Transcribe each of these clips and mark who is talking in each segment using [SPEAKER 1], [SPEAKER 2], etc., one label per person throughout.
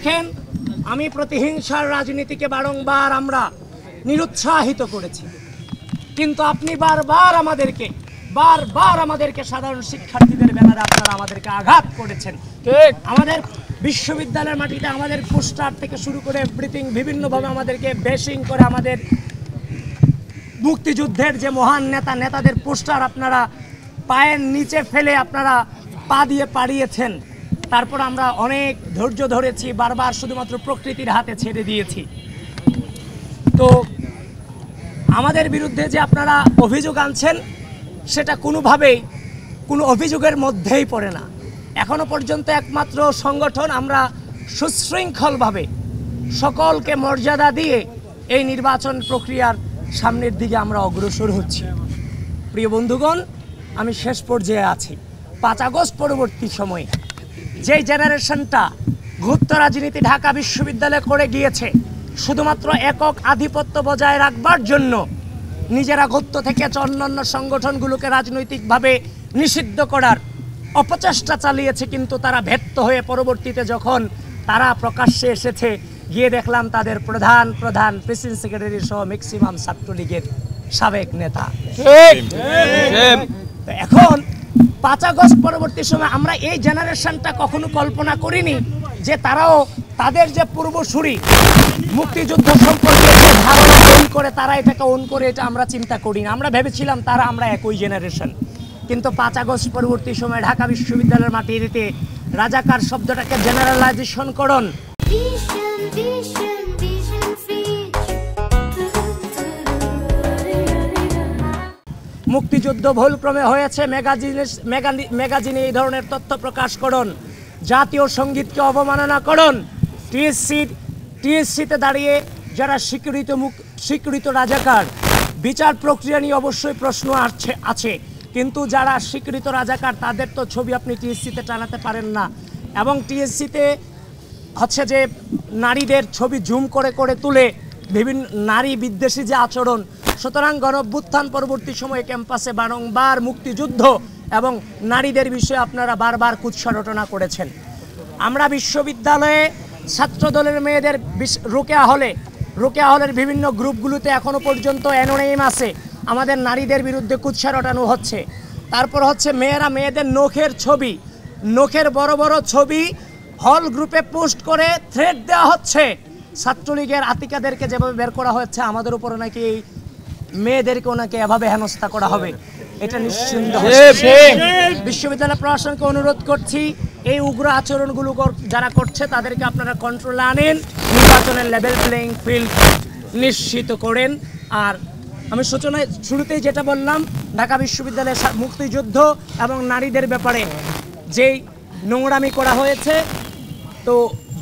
[SPEAKER 1] দেখেন, আমি প্রতিহিংসার রাজনীতিকে বারংবার আমরা নিরুৎসাহিত করেছি, কিন্তু আপনি বারবার আমাদেরকে সাধারণ শিক্ষার্থীদের ব্যানারে আপনারা আমাদেরকে আঘাত করেছেন। ঠিক, আমাদের বিশ্ববিদ্যালয়ের মাটিতে আমাদের পোস্টার থেকে শুরু করে এভরিথিং বিভিন্নভাবে আমাদেরকে বেশিং করে আমাদের মুক্তিযুদ্ধের যে মহান নেতাদের পোস্টার আপনারা পায়ের নিচে ফেলে আপনারা পা দিয়ে পাড়িয়েছেন। তারপর আমরা অনেক ধৈর্য ধরেছি, বারবার শুধুমাত্র প্রকৃতির হাতে ছেড়ে দিয়েছি। তো আমাদের বিরুদ্ধে যে আপনারা অভিযোগ আনছেন সেটা কোনোভাবেই কোনো অভিযোগের মধ্যেই পড়ে না। এখনো পর্যন্ত একমাত্র সংগঠন আমরা সুশৃঙ্খলভাবে সকলকে মর্যাদা দিয়ে এই নির্বাচন প্রক্রিয়ার সামনের দিকে আমরা অগ্রসর হচ্ছি। প্রিয় বন্ধুগণ, আমি শেষ পর্যায়ে আছি। 5 আগস্ট পরবর্তী সময়ে যে জেনারেশনটা গুপ্ত রাজনীতি ঢাকা বিশ্ববিদ্যালয়ে করে গিয়েছে শুধুমাত্র একক আধিপত্য বজায় রাখবার জন্য, নিজেরা গুপ্ত থেকে অন্যান্য সংগঠনগুলোকে রাজনৈতিকভাবে নিষিদ্ধ করার অপচেষ্টা চালিয়েছে, কিন্তু তারা ব্যর্থ হয়ে পরবর্তীতে যখন তারা প্রকাশ্যে এসেছে, গিয়ে দেখলাম তাদের প্রধান প্রেসিডেন্ট সেক্রেটারি সহ ম্যাক্সিমাম ছাত্রলীগের সাবেক নেতা। এখন 5 আগস্ট পরবর্তী সময় আমরা এই জেনারেশনটা কখনো কল্পনা করিনি যে তারাও তাদের যে পূর্বসূরি মুক্তিযুদ্ধ সম্পর্কে ধারণা তৈরি করে তারা এটাকে অন করে, এটা আমরা চিন্তা করি না। আমরা ভেবেছিলাম আমরা একই জেনারেশন, কিন্তু 5 আগস্ট পরবর্তী সময় ঢাকা বিশ্ববিদ্যালয়ের মাটিতে রাজাকার শব্দটাকে জেনারেলাইজেশন করুন। মুক্তিযুদ্ধ ভুলক্রমে হয়েছে ম্যাগাজিনে এই ধরনের তথ্য প্রকাশ করুন। জাতীয় সঙ্গীতকে অবমাননা করুন। টিএসসিতে দাঁড়িয়ে যারা স্বীকৃত রাজাকার, বিচার প্রক্রিয়া নিয়ে অবশ্যই প্রশ্ন আছে, কিন্তু যারা স্বীকৃত রাজাকার তাদের তো ছবি আপনি টিএসসিতে টানাতে পারেন না। এবং টিএসসিতে হচ্ছে যে নারীদের ছবি জুম করে তুলে বিভিন্ন নারী বিদ্বেষী যে আচরণ। সুতরাং গণঅভ্যুত্থান পরবর্তী সময়ে ক্যাম্পাসে বারংবার মুক্তিযুদ্ধ এবং নারীদের বিষয়ে আপনারা বারবার কুৎসা রটনা করেছেন। আমরা বিশ্ববিদ্যালয়ে ছাত্রদলের মেয়েদের রোকেয়া হলের বিভিন্ন গ্রুপগুলোতে এখনো পর্যন্ত অ্যানোনিম আছে, আমাদের নারীদের বিরুদ্ধে কুৎসা রটানো হচ্ছে। তারপর হচ্ছে মেয়েদের নখের বড় বড় ছবি হল গ্রুপে পোস্ট করে থ্রেট দেওয়া হচ্ছে। ছাত্রলীগের আতিকাদেরকে যেভাবে বের করা হচ্ছে, আমাদের উপরে নাকি মেয়েদেরকেও নাকি এভাবে হেনস্থা করা হবে, এটা নিশ্চিন্ত। বিশ্ববিদ্যালয় প্রশাসনকে অনুরোধ করছি, এই উগ্র আচরণগুলো যারা করছে তাদেরকে আপনারা কন্ট্রোলে আনেন, নির্বাচনের লেভেল প্লেইং ফিল্ড নিশ্চিত করেন। আর আমি শুরুতেই যেটা বললাম, ঢাকা বিশ্ববিদ্যালয়ে মুক্তিযুদ্ধ এবং নারীদের ব্যাপারে যেই নোংরামি করা হয়েছে, তো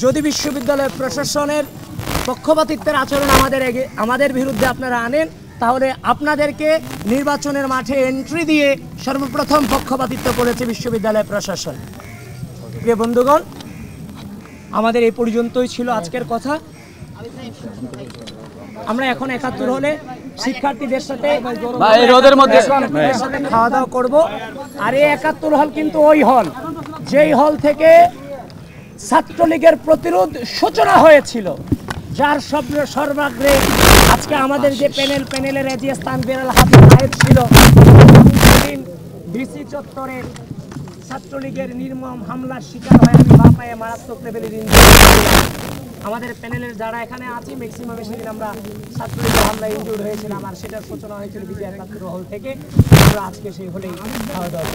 [SPEAKER 1] যদি বিশ্ববিদ্যালয় প্রশাসনের পক্ষপাতিত্বের আচরণ আমাদের বিরুদ্ধে আপনারা আনেন, তাহলে আপনাদেরকে নির্বাচনের মাঠে এন্ট্রি দিয়ে সর্বপ্রথম পক্ষপাতিত্ব করেছে বিশ্ববিদ্যালয় প্রশাসন। প্রিয় বন্ধুগণ, আমাদের এই পর্যন্তই ছিল আজকের কথা। আমরা এখন 71 হলে শিক্ষার্থীদের সাথে খাওয়া দাওয়া করবো। আর এই 71 হল কিন্তু ওই হল যেই হল থেকে ছাত্রলীগের প্রতিরোধ সূচনা হয়েছিল, যার সর্বাগ্রে আজকে আমাদের যে প্যানেলের এজিএস তানভীর আল হাফিজ সাহেব ছিল, ডিসি চত্বরে ছাত্রলীগের নির্মম হামলার শিকার হয়ে বাপায়ে মারাত্মক লেভেলের ইনজুরি। আমাদের প্যানেলের যারা এখানে আছি ম্যাক্সিমাম সেদিন আমরা ছাত্রলীগের হামলায় ইনজুর্ড হয়েছিলাম, আর সেটার সূচনা হয়েছিল বিজয় 71 হল থেকে। আমরা আজকে সেই হলেই খাওয়া দাওয়া